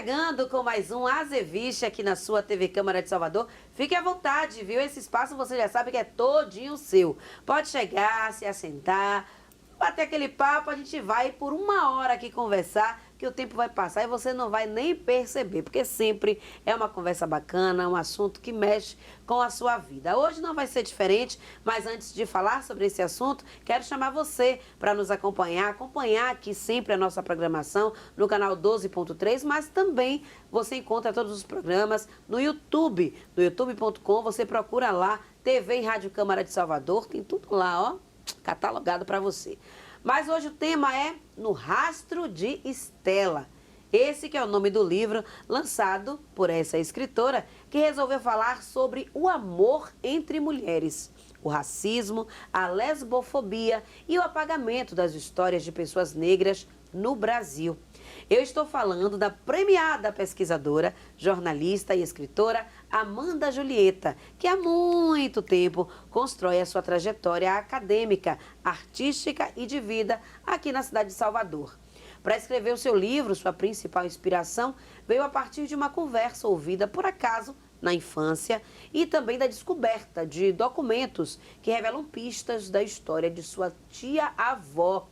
chegando com mais um Azeviche aqui na sua TV Câmara de Salvador. Fique à vontade, viu? Esse espaço você já sabe que é todinho seu. Pode chegar, se assentar, bater aquele papo, a gente vai por uma hora aqui conversar, que o tempo vai passar e você não vai nem perceber, porque sempre é uma conversa bacana, um assunto que mexe com a sua vida. Hoje não vai ser diferente, mas antes de falar sobre esse assunto, quero chamar você para nos acompanhar aqui sempre a nossa programação no canal 12.3, mas também você encontra todos os programas no YouTube, no youtube.com, você procura lá, TV e Rádio Câmara de Salvador, tem tudo lá, ó, catalogado para você. Mas hoje o tema é No Rastro de Estela. Esse que é o nome do livro lançado por essa escritora que resolveu falar sobre o amor entre mulheres, o racismo, a lesbofobia e o apagamento das histórias de pessoas negras no Brasil. Eu estou falando da premiada pesquisadora, jornalista e escritora Amanda Julieta, que há muito tempo constrói a sua trajetória acadêmica, artística e de vida aqui na cidade de Salvador. Para escrever o seu livro, sua principal inspiração veio a partir de uma conversa ouvida por acaso na infância e também da descoberta de documentos que revelam pistas da história de sua tia-avó.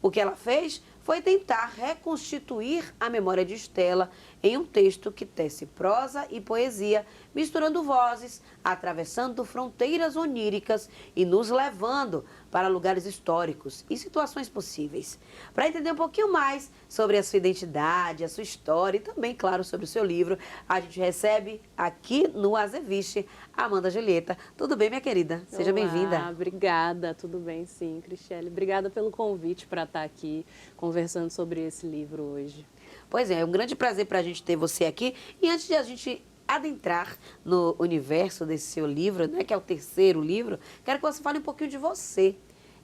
O que ela fez foi tentar reconstituir a memória de Estela em um texto que tece prosa e poesia, misturando vozes, atravessando fronteiras oníricas e nos levando para lugares históricos e situações possíveis. Para entender um pouquinho mais sobre a sua identidade, a sua história e também, claro, sobre o seu livro, a gente recebe aqui no Azeviche a Amanda Julieta. Tudo bem, minha querida? Seja bem-vinda. Obrigada, tudo bem sim, Cristiane. Obrigada pelo convite para estar aqui conversando sobre esse livro hoje. Pois é um grande prazer para a gente ter você aqui. E antes de a gente adentrar no universo desse seu livro, né, que é o terceiro livro, quero que você fale um pouquinho de você.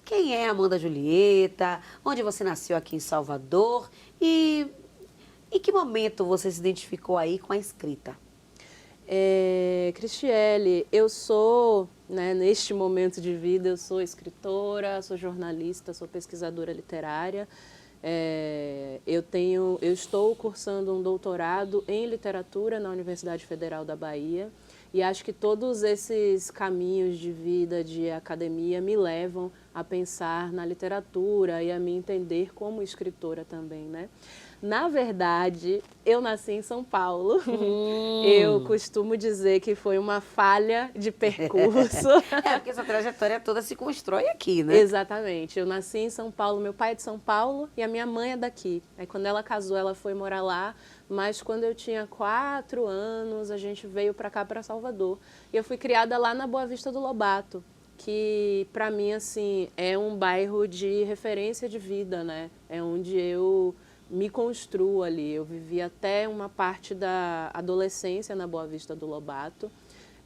Quem é Amanda Julieta? Onde você nasceu aqui em Salvador? E em que momento você se identificou aí com a escrita? Cristiane, eu sou, neste momento de vida, eu sou escritora, sou jornalista, sou pesquisadora literária. Eu estou cursando um doutorado em literatura na Universidade Federal da Bahia e acho que todos esses caminhos de vida, de academia, me levam a pensar na literatura e a me entender como escritora também, né? Na verdade, eu nasci em São Paulo. Eu costumo dizer que foi uma falha de percurso. Porque essa trajetória toda se constrói aqui, né? Exatamente. Eu nasci em São Paulo, meu pai é de São Paulo e a minha mãe é daqui. Aí quando ela casou, ela foi morar lá, mas quando eu tinha 4 anos, a gente veio para cá, para Salvador. E eu fui criada lá na Boa Vista do Lobato, que para mim, assim, é um bairro de referência de vida, né? É onde eu me construo ali. Eu vivi até uma parte da adolescência na Boa Vista do Lobato.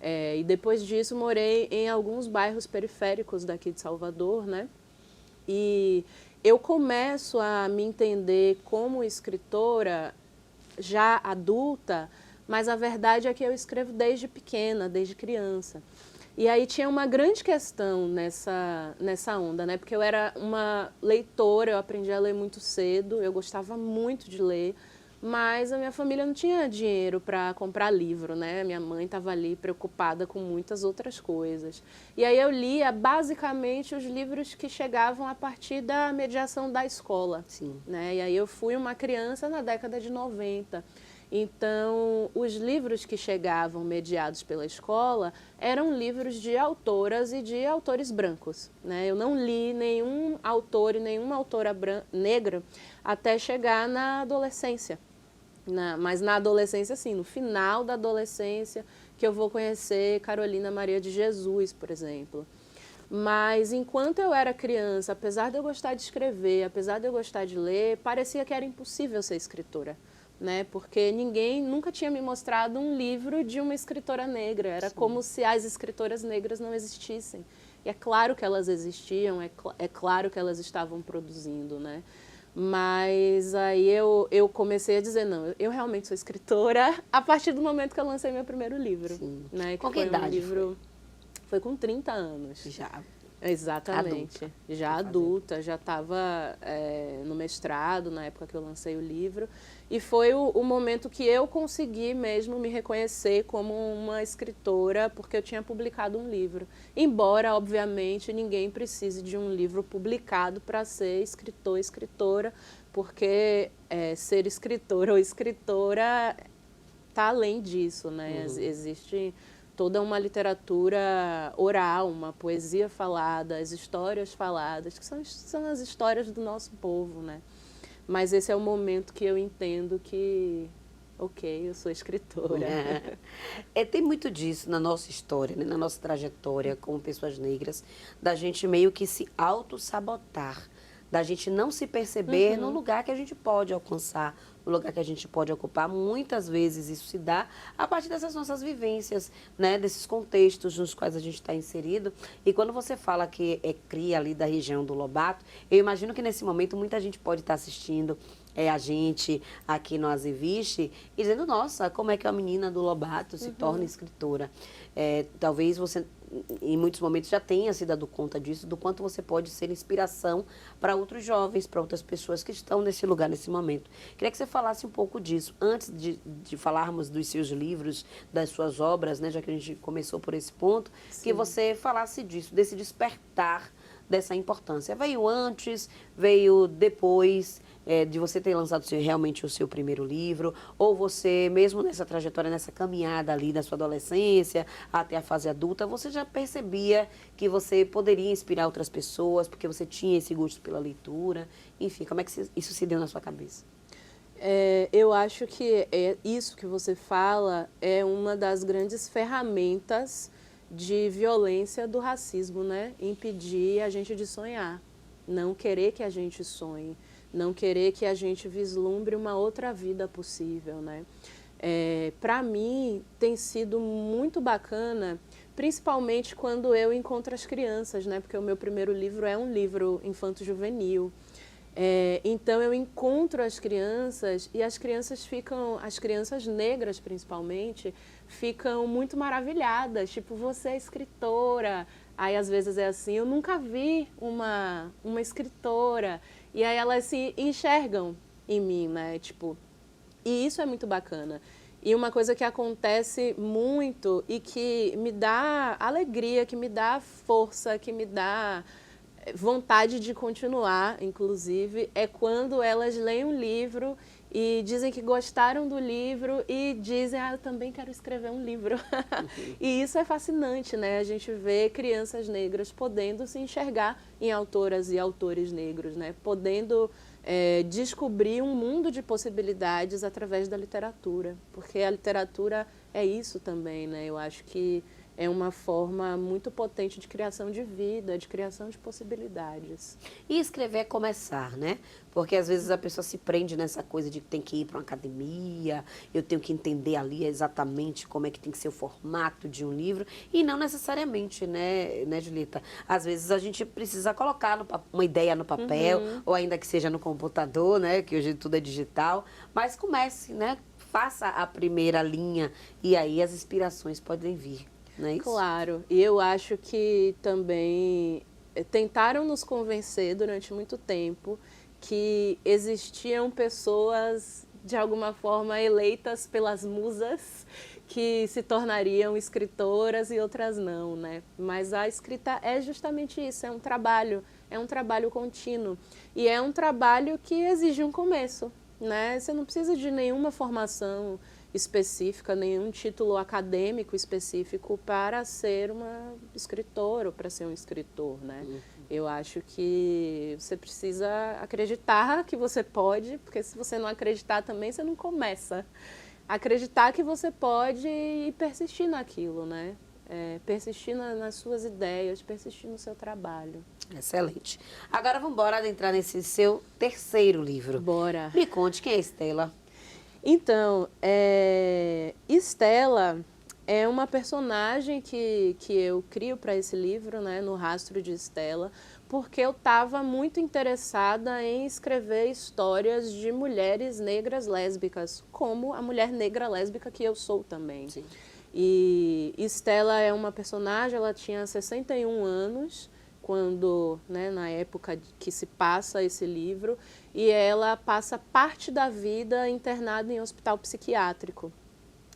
E depois disso morei em alguns bairros periféricos daqui de Salvador, né? E eu começo a me entender como escritora já adulta, mas a verdade é que eu escrevo desde pequena, desde criança. E aí tinha uma grande questão nessa onda, né? Porque eu era uma leitora, eu aprendi a ler muito cedo, eu gostava muito de ler, mas a minha família não tinha dinheiro para comprar livro, né? Minha mãe estava ali preocupada com muitas outras coisas. E aí eu lia basicamente os livros que chegavam a partir da mediação da escola. Sim. Né? E aí eu fui uma criança na década de 90. Então, os livros que chegavam mediados pela escola eram livros de autoras e de autores brancos, né? Eu não li nenhum autor e nenhuma autora negra até chegar na adolescência. Mas na adolescência, sim, no final da adolescência, que eu vou conhecer Carolina Maria de Jesus, por exemplo. Mas enquanto eu era criança, apesar de eu gostar de escrever, apesar de eu gostar de ler, parecia que era impossível ser escritora. Né? Porque ninguém nunca tinha me mostrado um livro de uma escritora negra. Era como se as escritoras negras não existissem. E é claro que elas existiam, é claro que elas estavam produzindo, né? Mas aí eu comecei a dizer, não, eu realmente sou escritora a partir do momento que eu lancei meu primeiro livro. Sim. Né? Com que idade foi com 30 anos. Já. Exatamente. Já adulta, já estava no mestrado, na época que eu lancei o livro. E foi o momento que eu consegui mesmo me reconhecer como uma escritora, porque eu tinha publicado um livro. Embora, obviamente, ninguém precise de um livro publicado para ser escritor, escritora, porque ser escritor ou escritora está além disso, né? Existe toda uma literatura oral, uma poesia falada, as histórias faladas, que são as histórias do nosso povo, né? Mas esse é o momento que eu entendo que, ok, eu sou escritora. Tem muito disso na nossa história, né? Na nossa trajetória como pessoas negras, da gente meio que se auto-sabotar, da gente não se perceber no lugar que a gente pode alcançar, no lugar que a gente pode ocupar. Muitas vezes isso se dá a partir dessas nossas vivências, né? Desses contextos nos quais a gente está inserido. E quando você fala que é cria ali da região do Lobato, eu imagino que nesse momento muita gente pode estar assistindo a gente aqui no Azeviche e dizendo, nossa, como é que a menina do Lobato se torna escritora? Talvez você, em muitos momentos, já tenha se dado conta disso, do quanto você pode ser inspiração para outros jovens, para outras pessoas que estão nesse lugar, nesse momento. Queria que você falasse um pouco disso, antes de falarmos dos seus livros, das suas obras, né, já que a gente começou por esse ponto, que você falasse disso, desse despertar dessa importância. Veio antes, veio depois de você ter lançado realmente o seu primeiro livro, ou você, mesmo nessa trajetória, nessa caminhada ali da sua adolescência até a fase adulta, você já percebia que você poderia inspirar outras pessoas, porque você tinha esse gosto pela leitura? Enfim, como é que isso se deu na sua cabeça? Eu acho que isso que você fala é uma das grandes ferramentas de violência do racismo, né? Impedir a gente de sonhar, não querer que a gente sonhe, não querer que a gente vislumbre uma outra vida possível, né? Para mim, tem sido muito bacana, principalmente quando eu encontro as crianças, né? Porque o meu primeiro livro é um livro infanto-juvenil. Então eu encontro as crianças e as crianças negras principalmente, ficam muito maravilhadas, tipo, você é escritora. Aí às vezes é assim, eu nunca vi uma escritora. E aí elas se enxergam em mim, né? Tipo, e isso é muito bacana. E uma coisa que acontece muito e que me dá alegria, que me dá força, que me dá vontade de continuar, inclusive, é quando elas leem um livro e dizem que gostaram do livro e dizem, eu também quero escrever um livro. E isso é fascinante, né? A gente vê crianças negras podendo se enxergar em autoras e autores negros, né? Podendo descobrir um mundo de possibilidades através da literatura, porque a literatura é isso também, né? Eu acho que é uma forma muito potente de criação de vida, de criação de possibilidades. E escrever é começar, né? Porque às vezes a pessoa se prende nessa coisa de que tem que ir para uma academia, eu tenho que entender ali exatamente como é que tem que ser o formato de um livro, e não necessariamente, né, Julieta? Às vezes a gente precisa colocar uma ideia no papel, ou ainda que seja no computador, né? Que hoje tudo é digital, mas comece, né? Faça a primeira linha e aí as inspirações podem vir. Não é isso? Claro, e eu acho que também tentaram nos convencer durante muito tempo que existiam pessoas, de alguma forma, eleitas pelas musas, que se tornariam escritoras e outras não, né? Mas a escrita é justamente isso, é um trabalho contínuo. E é um trabalho que exige um começo, né? Você não precisa de nenhuma formação específica, nenhum título acadêmico específico para ser uma escritora ou para ser um escritor, né? Eu acho que você precisa acreditar que você pode, porque se você não acreditar também, você não começa. Acreditar que você pode e persistir naquilo, né? Persistir nas suas ideias, persistir no seu trabalho. Excelente. Agora vamos embora adentrar nesse seu terceiro livro. Bora. Me conte, quem é Estela? Então, Estela é uma personagem que eu crio para esse livro, né, no Rastro de Estela, porque eu estava muito interessada em escrever histórias de mulheres negras lésbicas, como a mulher negra lésbica que eu sou também. Sim. E Estela é uma personagem, ela tinha 61 anos quando, né, na época que se passa esse livro, e ela passa parte da vida internada em hospital psiquiátrico.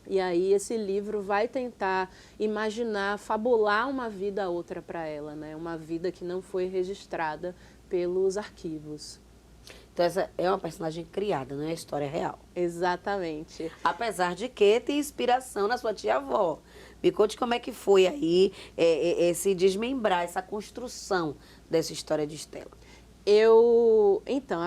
E aí esse livro vai tentar imaginar, fabular uma vida outra para ela, né? Uma vida que não foi registrada pelos arquivos. Então essa é uma personagem criada, não é a história real. Exatamente. Apesar de que tem inspiração na sua tia-avó. Me conte como é que foi aí esse desmembrar, essa construção dessa história de Estela. Então,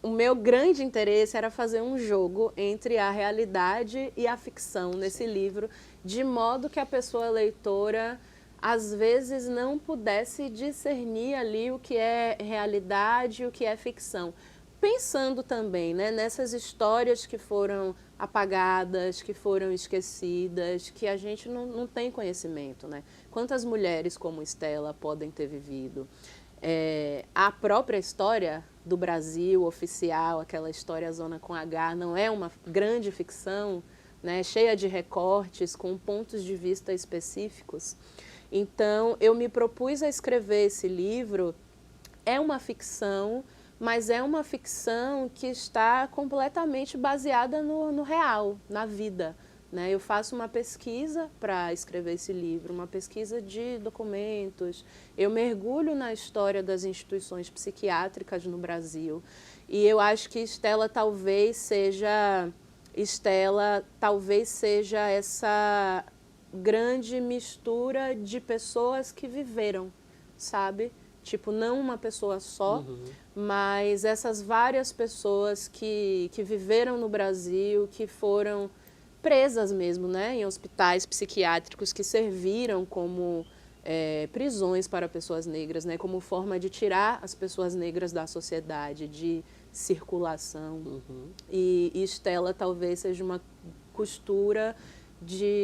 o meu grande interesse era fazer um jogo entre a realidade e a ficção nesse livro, de modo que a pessoa leitora às vezes não pudesse discernir ali o que é realidade e o que é ficção. Pensando também, né, nessas histórias que foram apagadas, que foram esquecidas, que a gente não tem conhecimento, né? Quantas mulheres como Estela podem ter vivido? A própria história do Brasil oficial, aquela história Zona com H, não é uma grande ficção, né, cheia de recortes, com pontos de vista específicos. Então, eu me propus a escrever esse livro. É uma ficção, mas é uma ficção que está completamente baseada no real, na vida. Né? Eu faço uma pesquisa para escrever esse livro, uma pesquisa de documentos. Eu mergulho na história das instituições psiquiátricas no Brasil. E eu acho que Estela talvez seja essa grande mistura de pessoas que viveram, sabe? Tipo, não uma pessoa só, mas essas várias pessoas que viveram no Brasil, que foram presas mesmo, né, em hospitais psiquiátricos, que serviram como prisões para pessoas negras, né, como forma de tirar as pessoas negras da sociedade, de circulação. E Estela talvez seja uma costura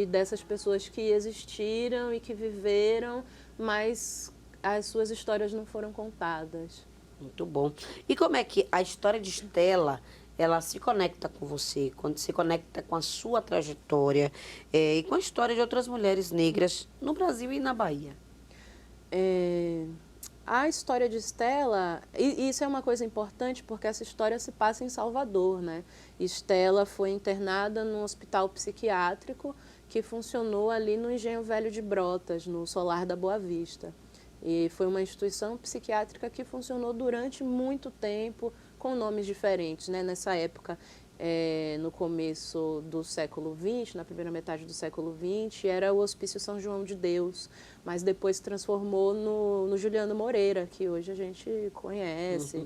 dessas pessoas que existiram e que viveram, mas as suas histórias não foram contadas. Muito bom. E como é que a história de Estela, ela se conecta com você, quando se conecta com a sua trajetória e com a história de outras mulheres negras no Brasil e na Bahia? A história de Estela, e isso é uma coisa importante porque essa história se passa em Salvador, né? Estela foi internada num hospital psiquiátrico que funcionou ali no Engenho Velho de Brotas, no Solar da Boa Vista. E foi uma instituição psiquiátrica que funcionou durante muito tempo, com nomes diferentes, né? Nessa época, no começo do século XX, na primeira metade do século XX, era o Hospício São João de Deus, mas depois se transformou no Juliano Moreira, que hoje a gente conhece,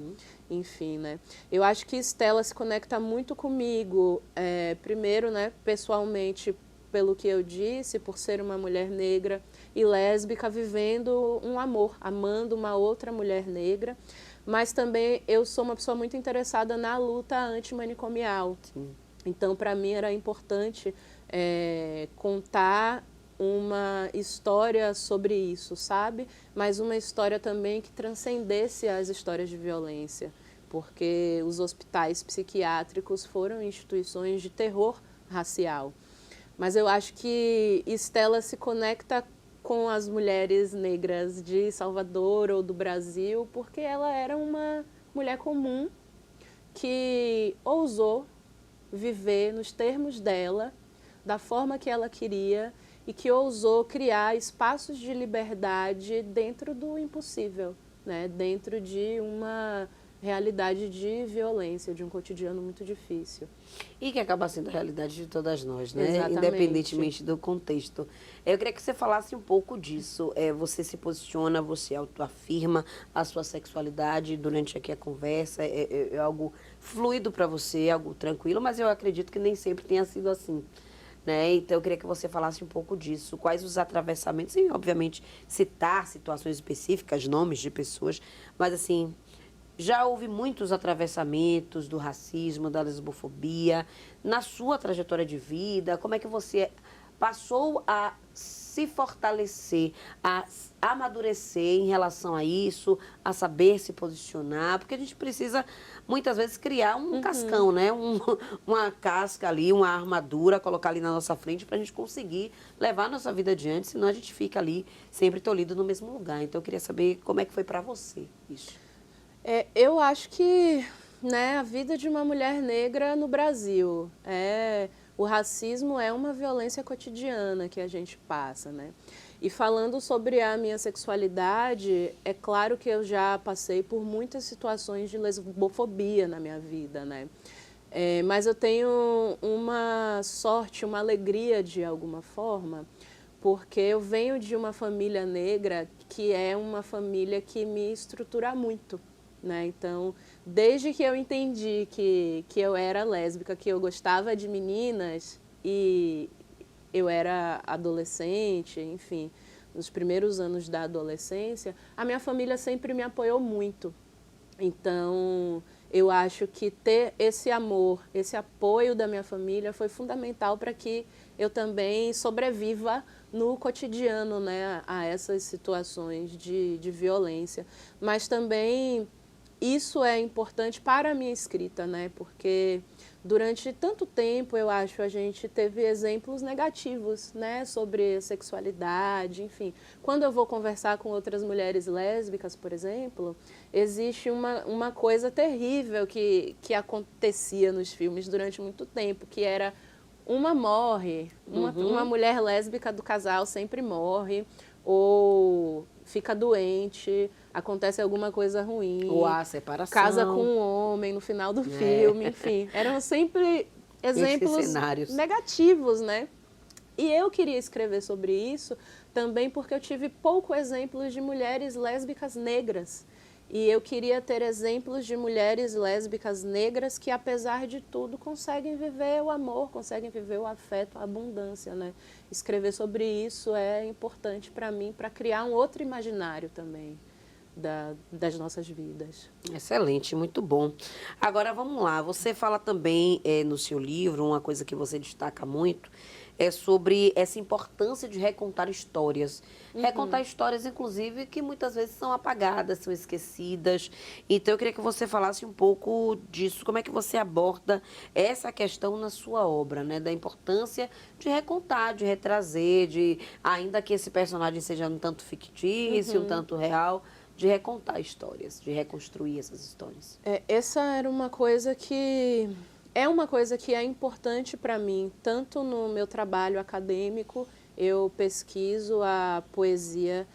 enfim, né? Eu acho que Estela se conecta muito comigo, primeiro, né, pessoalmente, pelo que eu disse, por ser uma mulher negra e lésbica, vivendo um amor, amando uma outra mulher negra, mas também eu sou uma pessoa muito interessada na luta antimanicomial. Então, para mim, era importante contar uma história sobre isso, sabe? Mas uma história também que transcendesse as histórias de violência, porque os hospitais psiquiátricos foram instituições de terror racial. Mas eu acho que Estela se conecta com as mulheres negras de Salvador ou do Brasil, porque ela era uma mulher comum que ousou viver nos termos dela, da forma que ela queria, e que ousou criar espaços de liberdade dentro do impossível, né? Dentro de uma realidade de violência, de um cotidiano muito difícil. E que acaba sendo a realidade de todas nós, né? Exatamente. Independentemente do contexto. Eu queria que você falasse um pouco disso. Você se posiciona, você autoafirma a sua sexualidade durante aqui a conversa. É algo fluido para você, algo tranquilo, mas eu acredito que nem sempre tenha sido assim. Né? Então, eu queria que você falasse um pouco disso. Quais os atravessamentos, e obviamente citar situações específicas, nomes de pessoas, mas assim, já houve muitos atravessamentos do racismo, da lesbofobia, na sua trajetória de vida. Como é que você passou a se fortalecer, a amadurecer em relação a isso, a saber se posicionar, porque a gente precisa muitas vezes criar um cascão, né? Uma casca ali, uma armadura, colocar ali na nossa frente para a gente conseguir levar a nossa vida adiante, senão a gente fica ali sempre tolhido no mesmo lugar. Então eu queria saber como é que foi para você isso. Eu acho que, né, a vida de uma mulher negra no Brasil, o racismo é uma violência cotidiana que a gente passa, né? E falando sobre a minha sexualidade, é claro que eu já passei por muitas situações de lesbofobia na minha vida, né? Mas eu tenho uma sorte, uma alegria de alguma forma, porque eu venho de uma família negra que é uma família que me estrutura muito, né? Então, desde que eu entendi que eu era lésbica, que eu gostava de meninas e eu era adolescente, enfim, nos primeiros anos da adolescência, a minha família sempre me apoiou muito. Então, eu acho que ter esse amor, esse apoio da minha família foi fundamental para que eu também sobreviva no cotidiano, né, a essas situações de violência. Mas também isso é importante para a minha escrita, né, porque durante tanto tempo, eu acho, a gente teve exemplos negativos, né, sobre sexualidade, enfim. Quando eu vou conversar com outras mulheres lésbicas, por exemplo, existe uma coisa terrível que acontecia nos filmes durante muito tempo, que era uma morre, uma mulher lésbica do casal sempre morre, ou fica doente, acontece alguma coisa ruim. Ou a separação. Casa com um homem no final do filme, enfim. Eram sempre exemplos negativos, né? E eu queria escrever sobre isso também porque eu tive pouco exemplos de mulheres lésbicas negras. E eu queria ter exemplos de mulheres lésbicas negras que, apesar de tudo, conseguem viver o amor, conseguem viver o afeto, a abundância, né? Escrever sobre isso é importante para mim, para criar um outro imaginário também das nossas vidas. Excelente, muito bom. Agora vamos lá, você fala também no seu livro, uma coisa que você destaca muito, é sobre essa importância de recontar histórias. Recontar histórias, inclusive, que muitas vezes são apagadas, são esquecidas. Então, eu queria que você falasse um pouco disso, como é que você aborda essa questão na sua obra, né? Da importância de recontar, de retrazer, ainda que esse personagem seja um tanto fictício, um tanto real, de recontar histórias, de reconstruir essas histórias. Essa era uma coisa que é importante para mim, tanto no meu trabalho acadêmico, eu pesquiso a poesia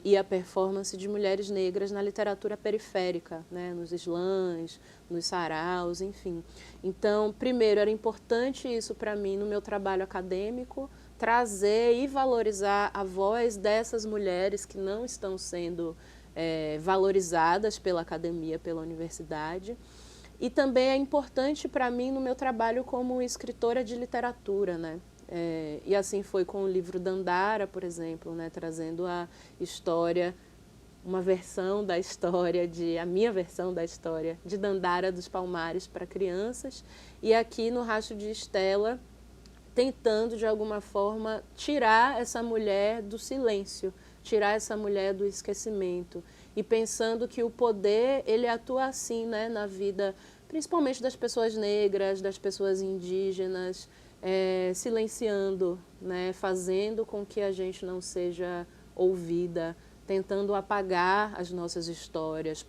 e a performance de mulheres negras na literatura periférica, né, nos slams, nos saraus, enfim. Então, primeiro, era importante isso para mim no meu trabalho acadêmico, trazer e valorizar a voz dessas mulheres que não estão sendo valorizadas pela academia, pela universidade. E também é importante para mim no meu trabalho como escritora de literatura, né? E assim foi com o livro Dandara, por exemplo, né? Trazendo a história, uma versão da história, a minha versão da história de Dandara dos Palmares para crianças. E aqui no Rastro de Estela, tentando de alguma forma tirar essa mulher do silêncio, tirar essa mulher do esquecimento e pensando que o poder, ele atua assim, né, na vida, principalmente das pessoas negras, das pessoas indígenas, silenciando, né, fazendo com que a gente não seja ouvida, tentando apagar as nossas histórias,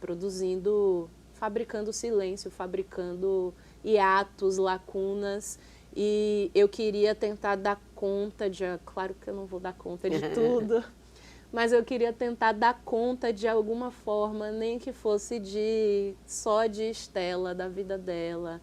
fabricando silêncio, fabricando hiatos, lacunas. E eu queria tentar dar conta claro que eu não vou dar conta de tudo, mas eu queria tentar dar conta de alguma forma, nem que fosse só de Estela, da vida dela,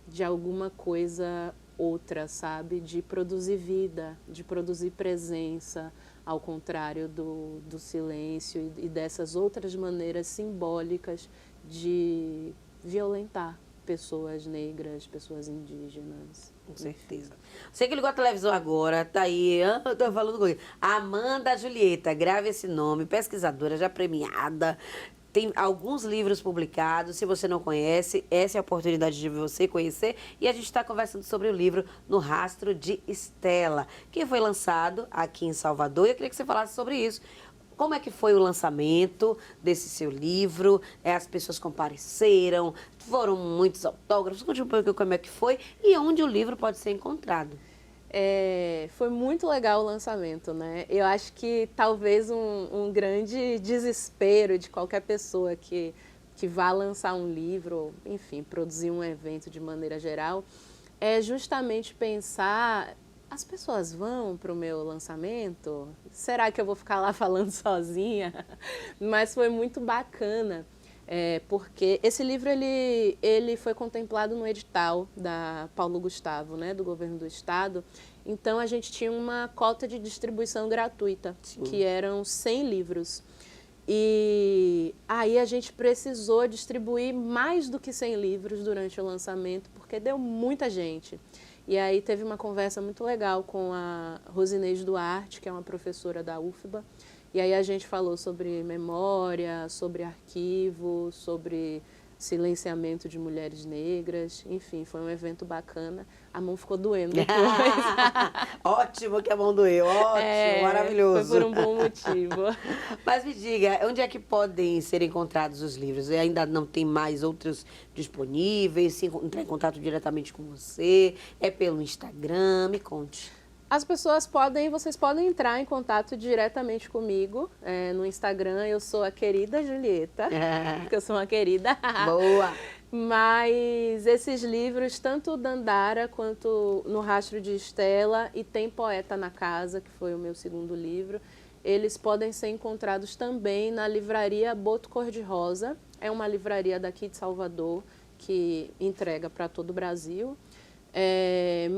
de alguma coisa outra, sabe? De produzir vida, de produzir presença, ao contrário do silêncio e dessas outras maneiras simbólicas de violentar pessoas negras, pessoas indígenas. Com certeza. Você que ligou a televisão agora, tá aí, eu tô falando com ele. Amanda Julieta, grave esse nome, pesquisadora já premiada, tem alguns livros publicados. Se você não conhece, essa é a oportunidade de você conhecer. E a gente está conversando sobre o livro No Rastro de Estela, que foi lançado aqui em Salvador. E eu queria que você falasse sobre isso. Como é que foi o lançamento desse seu livro? As pessoas compareceram? Foram muitos autógrafos? Conte um pouco como é que foi e onde o livro pode ser encontrado. Foi muito legal o lançamento, né? Eu acho que talvez um grande desespero de qualquer pessoa que vá lançar um livro, enfim, produzir um evento de maneira geral, é justamente pensar: as pessoas vão para o meu lançamento? Será que eu vou ficar lá falando sozinha? Mas foi muito bacana, porque esse livro ele foi contemplado no edital da Paulo Gustavo, né, do governo do estado. Então a gente tinha uma cota de distribuição gratuita, que eram 100 livros. E aí a gente precisou distribuir mais do que 100 livros durante o lançamento, porque deu muita gente. E aí teve uma conversa muito legal com a Rosinês Duarte, que é uma professora da UFBA. E aí a gente falou sobre memória, sobre arquivo, sobre silenciamento de mulheres negras. Enfim, foi um evento bacana. A mão ficou doendo depois. Ótimo que a mão doeu, ótimo, maravilhoso. Foi por um bom motivo. Mas me diga, onde é que podem ser encontrados os livros? Ainda não tem mais outros disponíveis? Se entrar em contato diretamente com você? É pelo Instagram? Me conte. Vocês podem entrar em contato diretamente comigo no Instagram. Eu sou a querida Julieta, porque eu sou uma querida. Boa! Mas esses livros, tanto o Dandara quanto No Rastro de Estela e Tem Poeta na Casa, que foi o meu segundo livro, eles podem ser encontrados também na livraria Boto Cor-de-Rosa. É uma livraria daqui de Salvador que entrega para todo o Brasil.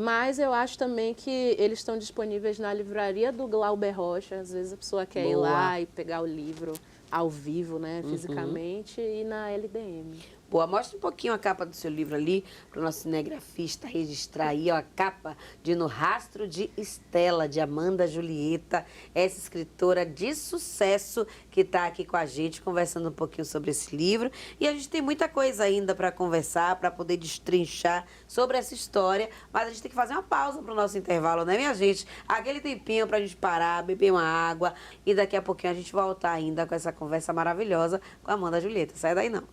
Mas eu acho também que eles estão disponíveis na livraria do Glauber Rocha. Às vezes a pessoa quer ir lá e pegar o livro ao vivo, né, fisicamente, e na LDM. Boa, mostra um pouquinho a capa do seu livro ali, para o nosso cinegrafista registrar aí, ó, a capa de No Rastro de Estela, de Amanda Julieta, essa escritora de sucesso que está aqui com a gente, conversando um pouquinho sobre esse livro. E a gente tem muita coisa ainda para conversar, para poder destrinchar sobre essa história, mas a gente tem que fazer uma pausa para o nosso intervalo, né, minha gente? Aquele tempinho para a gente parar, beber uma água, e daqui a pouquinho a gente voltar ainda com essa conversa maravilhosa com a Amanda Julieta. Sai daí não.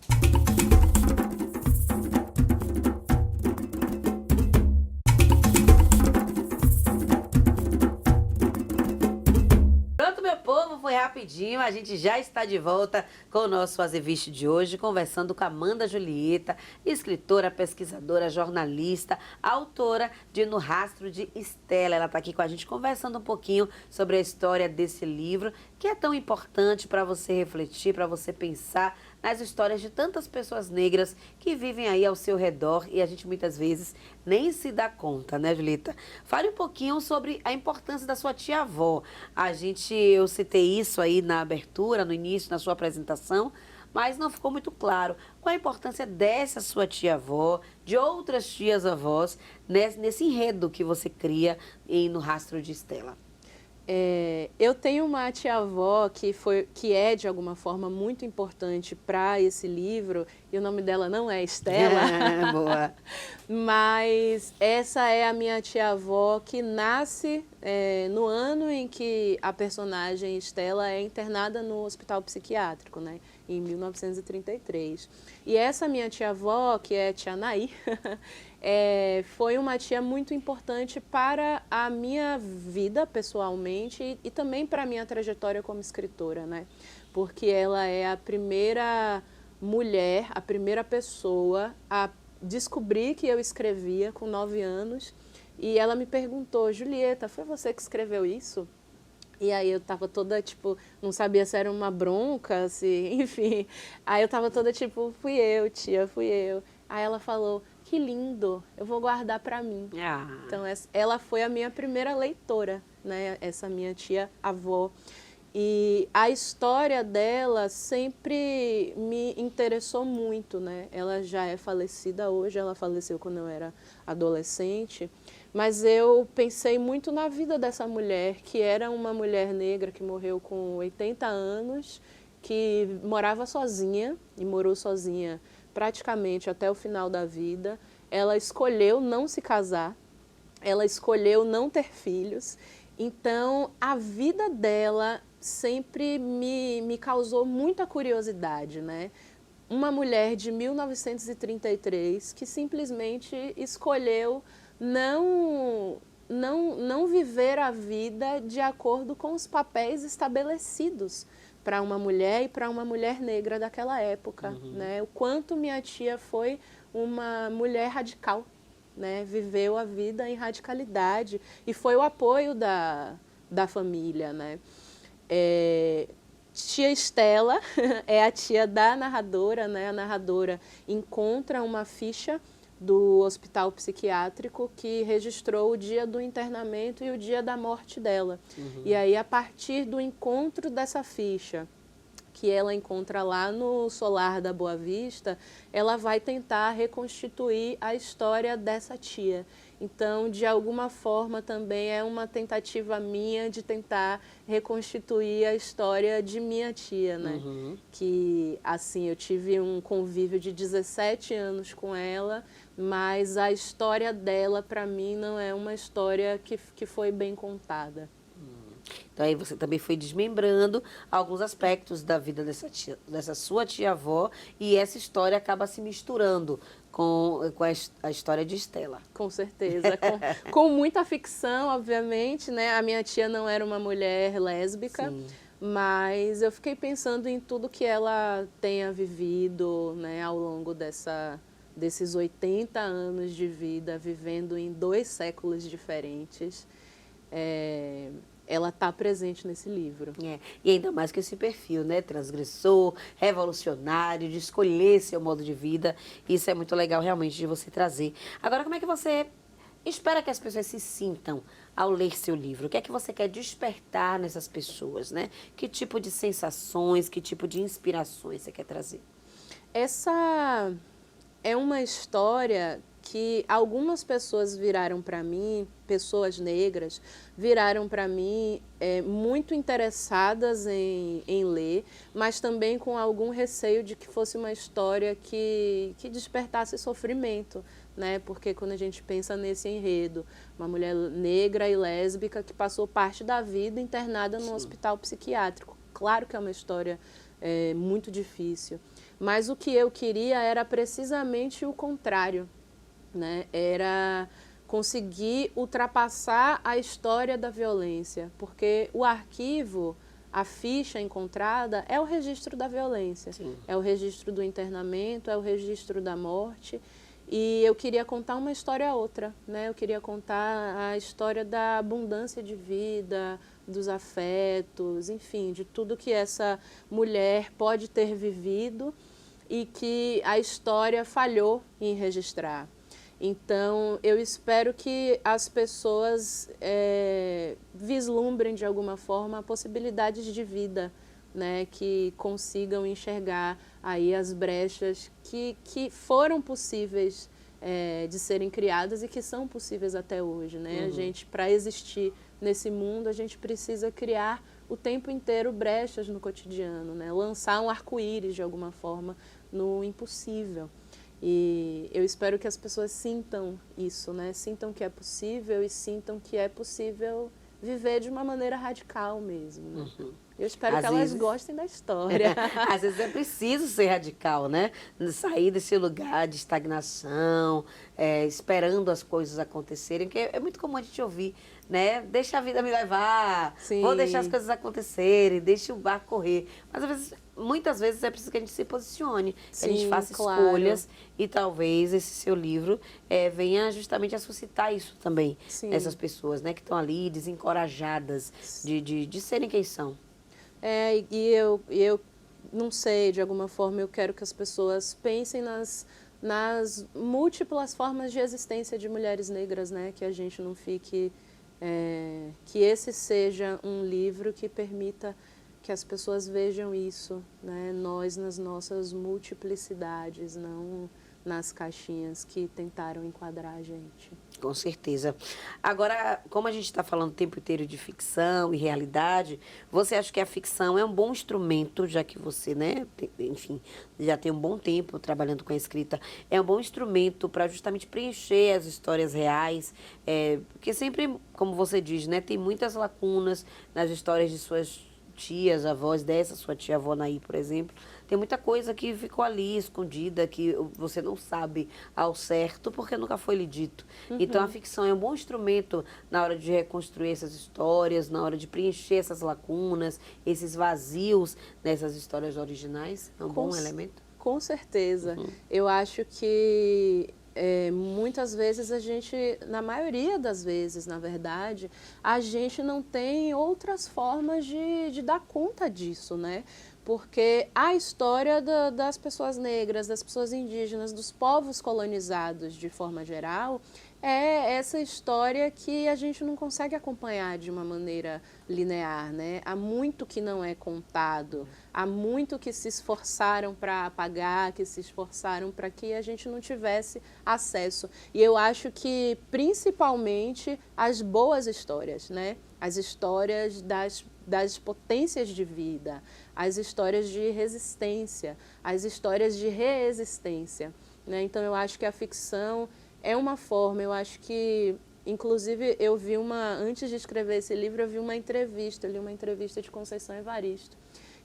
Foi rapidinho, a gente já está de volta com o nosso Azeviste de hoje, conversando com a Amanda Julieta, escritora, pesquisadora, jornalista, autora de No Rastro de Estela. Ela está aqui com a gente conversando um pouquinho sobre a história desse livro, que é tão importante para você refletir, para você pensar nas histórias de tantas pessoas negras que vivem aí ao seu redor e a gente muitas vezes nem se dá conta, né, Julieta? Fale um pouquinho sobre a importância da sua tia-avó. Eu citei isso aí na abertura, no início, na sua apresentação, mas não ficou muito claro. Qual a importância dessa sua tia-avó, de outras tias-avós, nesse enredo que você cria No Rastro de Estela? Eu tenho uma tia-avó que é, de alguma forma, muito importante para esse livro, e o nome dela não é Estela, boa. Mas essa é a minha tia-avó que nasce no ano em que a personagem Estela é internada no hospital psiquiátrico, né, em 1933. E essa minha tia-avó, que é tia Naí, foi uma tia muito importante para a minha vida pessoalmente e também para a minha trajetória como escritora, né? Porque ela é a primeira mulher, a primeira pessoa a descobrir que eu escrevia com 9 anos. E ela me perguntou: Julieta, foi você que escreveu isso? E aí eu tava toda, tipo, não sabia se era uma bronca, se, enfim. Aí eu tava toda, tipo, fui eu, tia, fui eu. Aí ela falou: que lindo, eu vou guardar para mim. Então ela foi a minha primeira leitora, né? Essa minha tia-avó. E a história dela sempre me interessou muito, né? Ela já é falecida hoje, ela faleceu quando eu era adolescente, mas eu pensei muito na vida dessa mulher, que era uma mulher negra que morreu com 80 anos, que morava sozinha e morou sozinha praticamente até o final da vida. Ela escolheu não se casar, ela escolheu não ter filhos. Então, a vida dela sempre me causou muita curiosidade, né? Uma mulher de 1933 que simplesmente escolheu não viver a vida de acordo com os papéis estabelecidos para uma mulher e para uma mulher negra daquela época, né? O quanto minha tia foi uma mulher radical, né? Viveu a vida em radicalidade e foi o apoio da família, né? Tia Estela é a tia da narradora, né? A narradora encontra uma ficha do hospital psiquiátrico que registrou o dia do internamento e o dia da morte dela. E aí, a partir do encontro dessa ficha, que ela encontra lá no solar da Boa Vista, ela vai tentar reconstituir a história dessa tia. Então, de alguma forma, também é uma tentativa minha de tentar reconstituir a história de minha tia, né? Que, assim, eu tive um convívio de 17 anos com ela, mas a história dela, para mim, não é uma história que foi bem contada. Então, aí você também foi desmembrando alguns aspectos da vida dessa sua tia-avó, e essa história acaba se misturando com a história de Estela. Com certeza. Com muita ficção, obviamente, né? A minha tia não era uma mulher lésbica, Sim. mas eu fiquei pensando em tudo que ela tenha vivido, né, ao longo desses 80 anos de vida, vivendo em 2 séculos diferentes. Ela está presente nesse livro. E ainda mais que esse perfil, né? Transgressor, revolucionário, de escolher seu modo de vida. Isso é muito legal realmente de você trazer. Agora, como é que você espera que as pessoas se sintam ao ler seu livro? O que é que você quer despertar nessas pessoas, né? Que tipo de sensações, que tipo de inspirações você quer trazer? Essa é uma história que algumas pessoas viraram para mim, pessoas negras, viraram para mim muito interessadas em ler, mas também com algum receio de que fosse uma história que despertasse sofrimento, né? Porque quando a gente pensa nesse enredo, uma mulher negra e lésbica que passou parte da vida internada num hospital psiquiátrico. Claro que é uma história muito difícil, mas o que eu queria era precisamente o contrário, né? Era conseguir ultrapassar a história da violência, porque o arquivo, a ficha encontrada é o registro da violência, Sim. É o registro do internamento, é o registro da morte, e eu queria contar uma história outra, né? Eu queria contar a história da abundância de vida, dos afetos, enfim, de tudo que essa mulher pode ter vivido e que a história falhou em registrar. Então, eu espero que as pessoas vislumbrem de alguma forma possibilidades de vida, né, que consigam enxergar aí as brechas que foram possíveis de serem criadas e que são possíveis até hoje, né? A gente, para existir nesse mundo, a gente precisa criar o tempo inteiro brechas no cotidiano, né? Lançar um arco-íris de alguma forma no impossível. E eu espero que as pessoas sintam isso, né? Sintam que é possível e sintam que é possível viver de uma maneira radical mesmo, né? Eu espero que elas gostem da história. Às vezes é preciso ser radical, né? Sair desse lugar de estagnação, esperando as coisas acontecerem, porque é muito comum a gente ouvir, né? Deixa a vida me levar, Sim. Vou deixar as coisas acontecerem, deixa o barco correr. Mas às vezes, muitas vezes é preciso que a gente se posicione, que a gente faça escolhas, e talvez esse seu livro venha justamente a suscitar isso também nessas pessoas, né? Que estão ali desencorajadas de serem quem são. E eu não sei, de alguma forma eu quero que as pessoas pensem nas múltiplas formas de existência de mulheres negras, né? Que a gente não fique... que esse seja um livro que permita que as pessoas vejam isso, né? Nós nas nossas multiplicidades, nas caixinhas que tentaram enquadrar a gente. Com certeza. Agora, como a gente está falando o tempo inteiro de ficção e realidade, você acha que a ficção é um bom instrumento, já que você, né, enfim, já tem um bom tempo trabalhando com a escrita, é um bom instrumento para justamente preencher as histórias reais, porque sempre, como você diz, né, tem muitas lacunas nas histórias de suas tias, avós, dessa sua tia-avó Naí, por exemplo. Tem muita coisa que ficou ali escondida, que você não sabe ao certo, porque nunca foi lhe dito. Então, a ficção é um bom instrumento na hora de reconstruir essas histórias, na hora de preencher essas lacunas, esses vazios nessas histórias originais. É um bom elemento. Com certeza. Eu acho que muitas vezes na maioria das vezes, na verdade, a gente não tem outras formas de dar conta disso, né? Porque a história das pessoas negras, das pessoas indígenas, dos povos colonizados de forma geral, é essa história que a gente não consegue acompanhar de uma maneira linear, né? Há muito que não é contado, há muito que se esforçaram para apagar, que se esforçaram para que a gente não tivesse acesso. E eu acho que, principalmente, as boas histórias, né? As histórias das potências de vida, as histórias de resistência, as histórias de reexistência, né? Então, eu acho que a ficção é uma forma, eu acho que, inclusive, antes de escrever esse livro, eu li uma entrevista de Conceição Evaristo,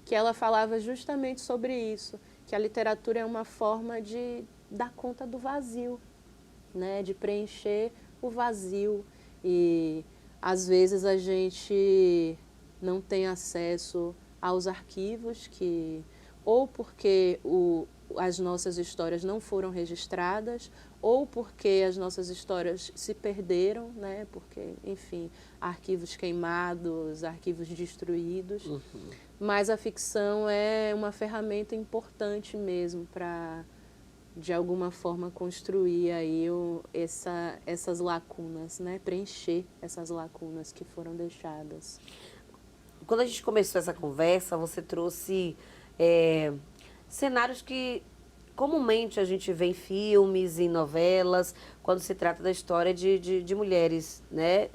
que ela falava justamente sobre isso, que a literatura é uma forma de dar conta do vazio, né? De preencher o vazio. E, às vezes, a gente não tem acesso aos arquivos, ou porque as nossas histórias não foram registradas, ou porque as nossas histórias se perderam, né? Porque, enfim, arquivos queimados, arquivos destruídos. Mas a ficção é uma ferramenta importante mesmo para, de alguma forma, construir aí essas lacunas, né? Preencher essas lacunas que foram deixadas. Quando a gente começou essa conversa, você trouxe cenários que comumente a gente vê em filmes, em novelas, quando se trata da história de mulheres, né,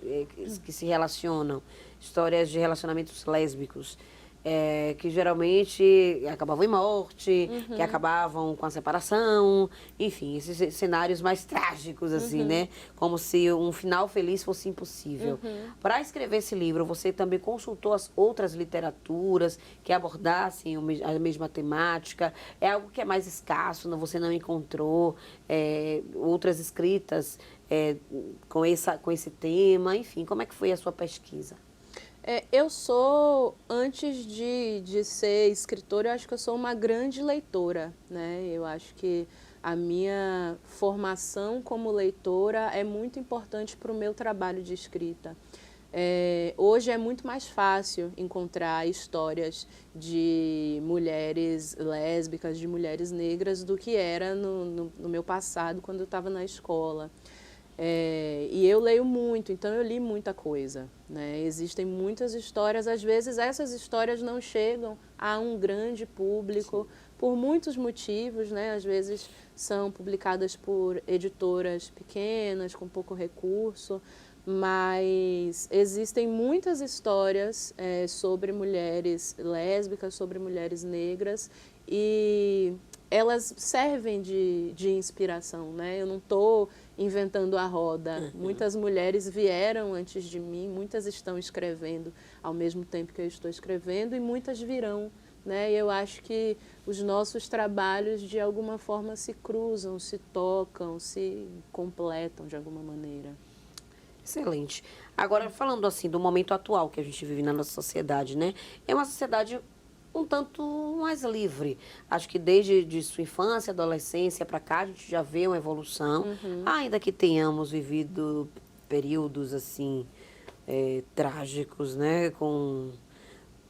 que se relacionam, histórias de relacionamentos lésbicos, que geralmente acabavam em morte, que acabavam com a separação, enfim, esses cenários mais trágicos, assim, né? Como se um final feliz fosse impossível. Para escrever esse livro, você também consultou as outras literaturas que abordassem a mesma temática? É algo que é mais escasso, você não encontrou outras escritas com esse tema? Enfim, como é que foi a sua pesquisa? Eu sou, antes de ser escritora, eu acho que eu sou uma grande leitora, né? Eu acho que a minha formação como leitora é muito importante para o meu trabalho de escrita. Hoje é muito mais fácil encontrar histórias de mulheres lésbicas, de mulheres negras, do que era no meu passado, quando eu estava na escola. E eu leio muito, então eu li muita coisa, né? Existem muitas histórias, às vezes essas histórias não chegam a um grande público, por muitos motivos, né? Às vezes são publicadas por editoras pequenas, com pouco recurso, mas existem muitas histórias sobre mulheres lésbicas, sobre mulheres negras, e elas servem de inspiração, né? Eu não estou inventando a roda. Muitas mulheres vieram antes de mim, muitas estão escrevendo ao mesmo tempo que eu estou escrevendo, e muitas virão, né? E eu acho que os nossos trabalhos, de alguma forma, se cruzam, se tocam, se completam de alguma maneira. Excelente. Agora, falando assim do momento atual que a gente vive na nossa sociedade, né? É uma sociedade um tanto mais livre. Acho que desde de sua infância, adolescência para cá, a gente já vê uma evolução. Ainda que tenhamos vivido períodos assim trágicos, né? Com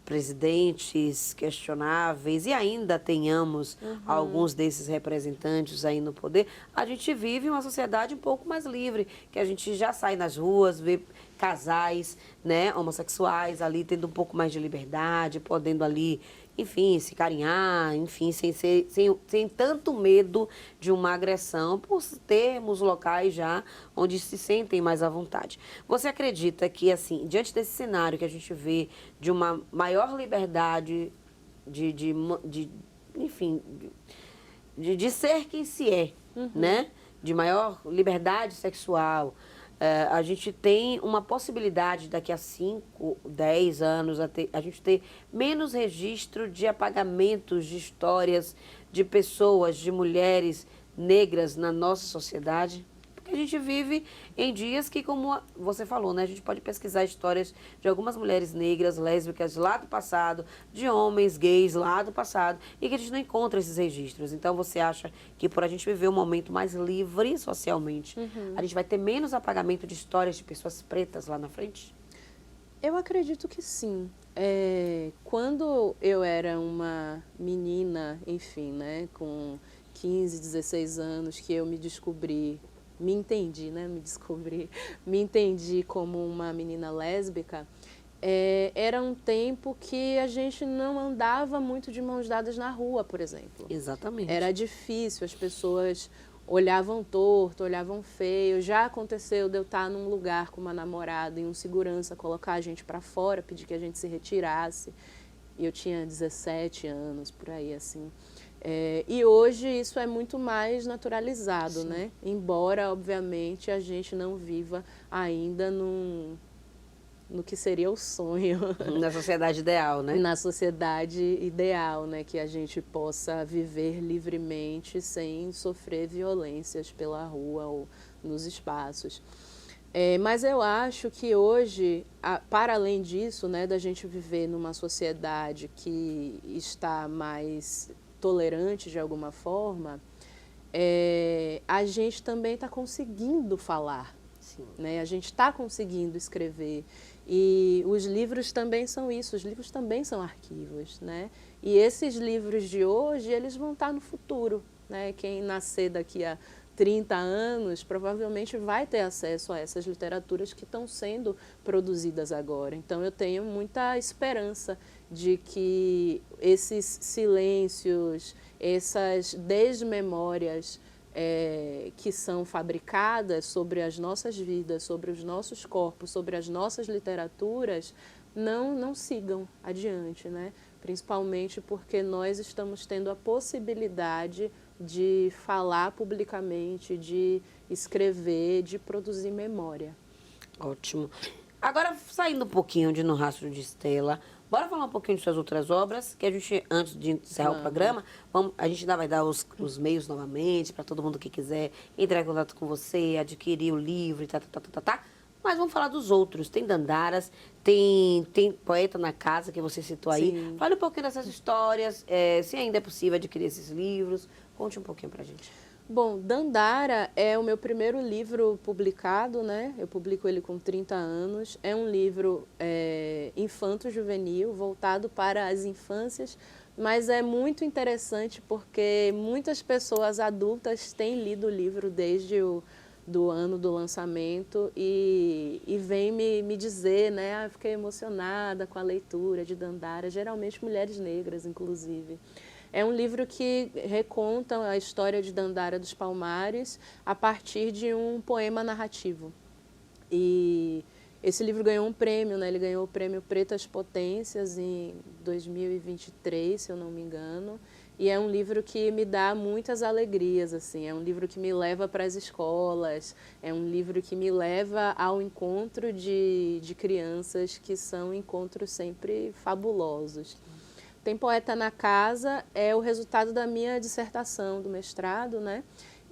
presidentes questionáveis, e ainda tenhamos alguns desses representantes aí no poder, a gente vive uma sociedade um pouco mais livre, que a gente já sai nas ruas, vê casais, né, homossexuais ali tendo um pouco mais de liberdade, podendo ali, enfim, se carinhar, enfim, sem tanto medo de uma agressão, por termos locais já onde se sentem mais à vontade. Você acredita que, assim, diante desse cenário que a gente vê de uma maior liberdade enfim, de ser quem se é, né? De maior liberdade sexual, a gente tem uma possibilidade daqui a 5, 10 anos a gente ter menos registro de apagamentos de histórias de pessoas, de mulheres negras na nossa sociedade? Porque a gente vive em dias que, como você falou, né, a gente pode pesquisar histórias de algumas mulheres negras, lésbicas lá do passado, de homens gays lá do passado, e que a gente não encontra esses registros. Então, você acha que por a gente viver um momento mais livre socialmente, a gente vai ter menos apagamento de histórias de pessoas pretas lá na frente? Eu acredito que sim. Quando eu era uma menina, enfim, né, com 15, 16 anos, que eu me descobri, me entendi, né, me entendi como uma menina lésbica, era um tempo que a gente não andava muito de mãos dadas na rua, por exemplo. Exatamente. Era difícil, as pessoas olhavam torto, olhavam feio. Já aconteceu de eu estar num lugar com uma namorada e um segurança colocar a gente para fora, pedir que a gente se retirasse. E eu tinha 17 anos, por aí, assim. E hoje isso é muito mais naturalizado, Sim. né? Embora, obviamente, a gente não viva ainda no que seria o sonho. Na sociedade ideal, né? Na sociedade ideal, né? Que a gente possa viver livremente sem sofrer violências pela rua ou nos espaços. Mas eu acho que hoje, para além disso, né, da gente viver numa sociedade que está mais tolerante de alguma forma, a gente também está conseguindo falar. Sim. Né? A gente está conseguindo escrever. E os livros também são isso, os livros também são arquivos, né? E esses livros de hoje, eles vão estar no futuro, né? Quem nascer daqui a 30 anos provavelmente vai ter acesso a essas literaturas que estão sendo produzidas agora. Então eu tenho muita esperança de que esses silêncios, essas desmemórias que são fabricadas sobre as nossas vidas, sobre os nossos corpos, sobre as nossas literaturas, não sigam adiante, né? Principalmente porque nós estamos tendo a possibilidade de falar publicamente, de escrever, de produzir memória. Ótimo. Agora, saindo um pouquinho de No Rastro de Estela, bora falar um pouquinho de suas outras obras, que a gente, antes de encerrar o programa, a gente ainda vai dar os meios novamente, para todo mundo que quiser entrar em contato com você, adquirir o livro e tá. Mas vamos falar dos outros. Tem Dandaras, tem Poeta na Casa, que você citou aí. Sim. Fale um pouquinho dessas histórias, se ainda é possível adquirir esses livros. Conte um pouquinho pra gente. Bom, Dandara é o meu primeiro livro publicado, né? Eu publico ele com 30 anos. É um livro infanto-juvenil, voltado para as infâncias, mas é muito interessante porque muitas pessoas adultas têm lido o livro desde do ano do lançamento e vem me dizer, né? Eu fiquei emocionada com a leitura de Dandara, geralmente mulheres negras, inclusive. É um livro que reconta a história de Dandara dos Palmares a partir de um poema narrativo. E esse livro ganhou um prêmio, né? Ele ganhou o prêmio Pretas Potências em 2023, se eu não me engano. E é um livro que me dá muitas alegrias, assim. É um livro que me leva para as escolas, é um livro que me leva ao encontro de crianças que são encontros sempre fabulosos. Tem Poeta na Casa, é o resultado da minha dissertação do mestrado, né?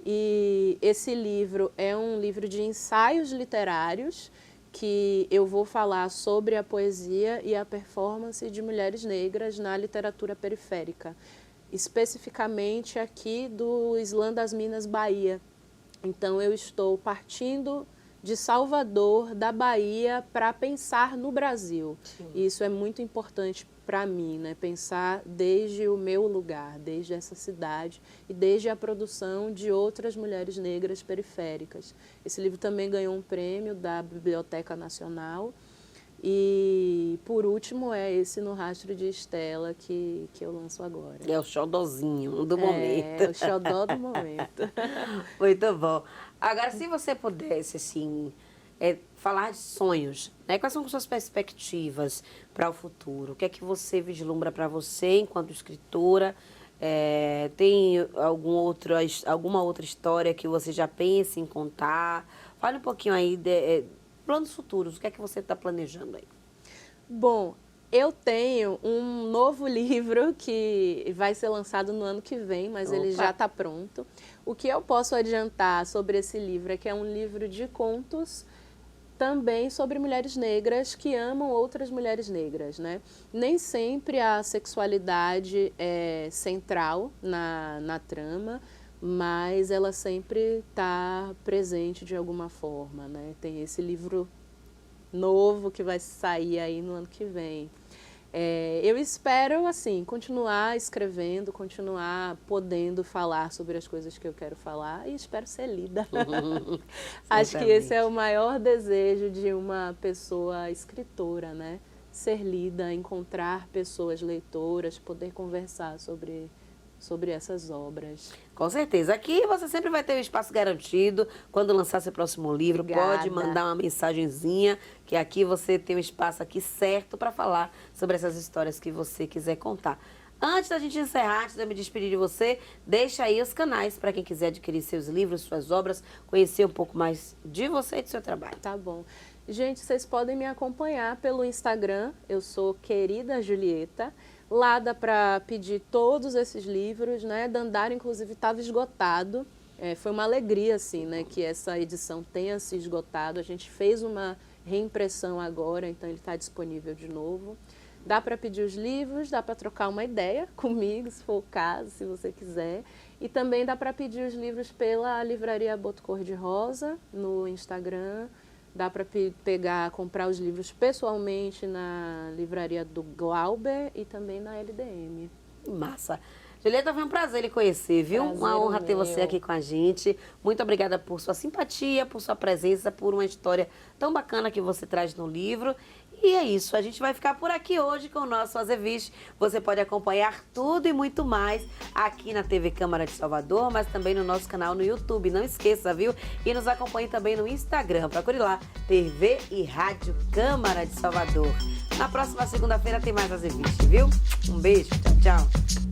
E esse livro é um livro de ensaios literários que eu vou falar sobre a poesia e a performance de mulheres negras na literatura periférica, especificamente aqui do Islã das Minas, Bahia. Então eu estou partindo de Salvador, da Bahia, para pensar no Brasil. Sim. E isso é muito importante para mim, né? Pensar desde o meu lugar, desde essa cidade e desde a produção de outras mulheres negras periféricas. Esse livro também ganhou um prêmio da Biblioteca Nacional. E, por último, é esse No Rastro de Estela que eu lanço agora. É o xodozinho do momento. É o xodó do momento. Muito bom. Agora, se você pudesse, assim, falar de sonhos, né? Quais são as suas perspectivas para o futuro? O que é que você vislumbra para você enquanto escritora? Tem alguma outra história que você já pensa em contar? Fale um pouquinho aí de planos futuros. O que é que você está planejando aí? Bom, eu tenho um novo livro que vai ser lançado no ano que vem, mas ele já está pronto. O que eu posso adiantar sobre esse livro é que é um livro de contos também sobre mulheres negras que amam outras mulheres negras, né? Nem sempre a sexualidade é central na trama, mas ela sempre está presente de alguma forma, né? Tem esse livro novo que vai sair aí no ano que vem. Eu espero, assim, continuar escrevendo, continuar podendo falar sobre as coisas que eu quero falar e espero ser lida. Acho que esse é o maior desejo de uma pessoa escritora, né? Ser lida, encontrar pessoas leitoras, poder conversar sobre essas obras. Com certeza. Aqui você sempre vai ter um espaço garantido. Quando lançar seu próximo livro, Obrigada. Pode mandar uma mensagenzinha, que aqui você tem um espaço aqui certo para falar sobre essas histórias que você quiser contar. Antes da gente encerrar, antes de eu me despedir de você, deixa aí os canais para quem quiser adquirir seus livros, suas obras, conhecer um pouco mais de você e do seu trabalho. Tá bom. Gente, vocês podem me acompanhar pelo Instagram, eu sou Querida Julieta. Lá dá para pedir todos esses livros, né? Dandara, inclusive, estava esgotado. Foi uma alegria, assim, né? Que essa edição tenha se esgotado. A gente fez uma reimpressão agora, então ele está disponível de novo. Dá para pedir os livros, dá para trocar uma ideia comigo, se for o caso, se você quiser. E também dá para pedir os livros pela Livraria Boto Cor-de-Rosa, no Instagram. Dá para comprar os livros pessoalmente na livraria do Glauber e também na LDM. Massa. Julieta, foi um prazer lhe conhecer, viu? Prazer uma honra ter você meu. aqui com a gente. Muito obrigada por sua simpatia, por sua presença, por uma história tão bacana que você traz no livro. E é isso, a gente vai ficar por aqui hoje com o nosso Azeviche. Você pode acompanhar tudo e muito mais aqui na TV Câmara de Salvador, mas também no nosso canal no YouTube. Não esqueça, viu? E nos acompanhe também no Instagram. Procure lá, TV e Rádio Câmara de Salvador. Na próxima segunda-feira tem mais Azeviche, viu? Um beijo, tchau, tchau.